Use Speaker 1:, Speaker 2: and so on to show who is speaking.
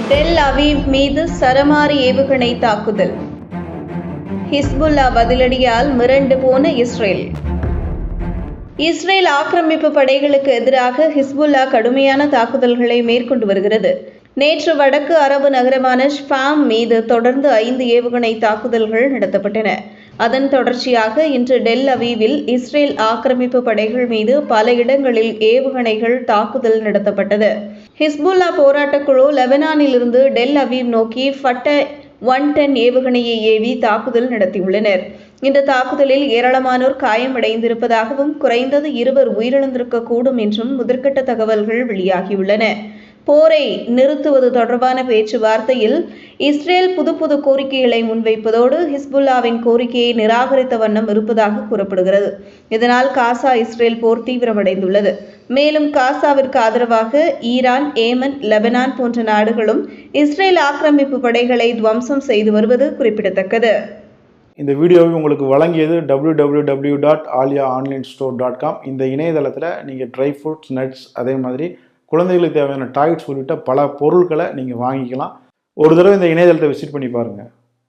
Speaker 1: Tel Aviv மீது சரமாரி ஏவுகணை தாக்குதல். ஹிஸ்புல்லா பதிலடியால் மிரண்டு போன இஸ்ரேல். இஸ்ரேல் ஆக்கிரமிப்பு படைகளுக்கு எதிராக ஹிஸ்புல்லா கடுமையான தாக்குதல்களை மேற்கொண்டு வருகிறது. நேற்று வடக்கு அரபு நகரமான ஷ்பாம் மீது தொடர்ந்து 5 ஏவுகணை தாக்குதல்கள் நடத்தப்பட்டன. அதன் தொடர்ச்சியாக இன்று டெல் அவீவில் இஸ்ரேல் ஆக்கிரமிப்பு படைகள் மீது பல இடங்களில் ஏவுகணைகள் தாக்குதல் நடத்தப்பட்டது. ஹிஸ்புல்லா போராட்டக்குழு லெபனானிலிருந்து டெல் அவீவ் நோக்கி ஃபட்ட 110 ஏவுகணையை ஏவி தாக்குதல் நடத்தியுள்ளனர். இந்த தாக்குதலில் ஏராளமானோர் காயமடைந்திருப்பதாகவும் குறைந்தது 2 உயிரிழந்திருக்கக்கூடும் என்றும் முதற்கட்ட தகவல்கள் வெளியாகியுள்ளன. போரை நிறுத்துவது தொடர்பான பேச்சுவார்த்தையில் இஸ்ரேல் புது கோரிக்கைகளை முன்வைப்பதோடு ஹிஸ்புல்லாவின் கோரிக்கையை நிராகரித்த வண்ணம் இருப்பதாக கூறப்படுகிறது. இதனால் காசா இஸ்ரேல் போர் தீவிரமடைந்துள்ளது. மேலும் காசாவிற்கு ஆதரவாக ஈரான், ஏமன், லெபனான் போன்ற நாடுகளும் இஸ்ரேல் ஆக்கிரமிப்பு படைகளை துவம்சம் செய்து வருவது குறிப்பிடத்தக்கது.
Speaker 2: இந்த வீடியோவை உங்களுக்கு வழங்கியது www.aliaonlinestore.com. இந்த இணையதளத்தில் நீங்கள் ட்ரை ஃப்ரூட்ஸ், நட்ஸ், அதே மாதிரி குழந்தைகளுக்கு தேவையான டாய்ஸ் உள்ளிட்ட பல பொருட்களை நீங்கள் வாங்கிக்கலாம். ஒரு தடவை இந்த இணையதளத்தை விசிட் பண்ணி பாருங்கள்.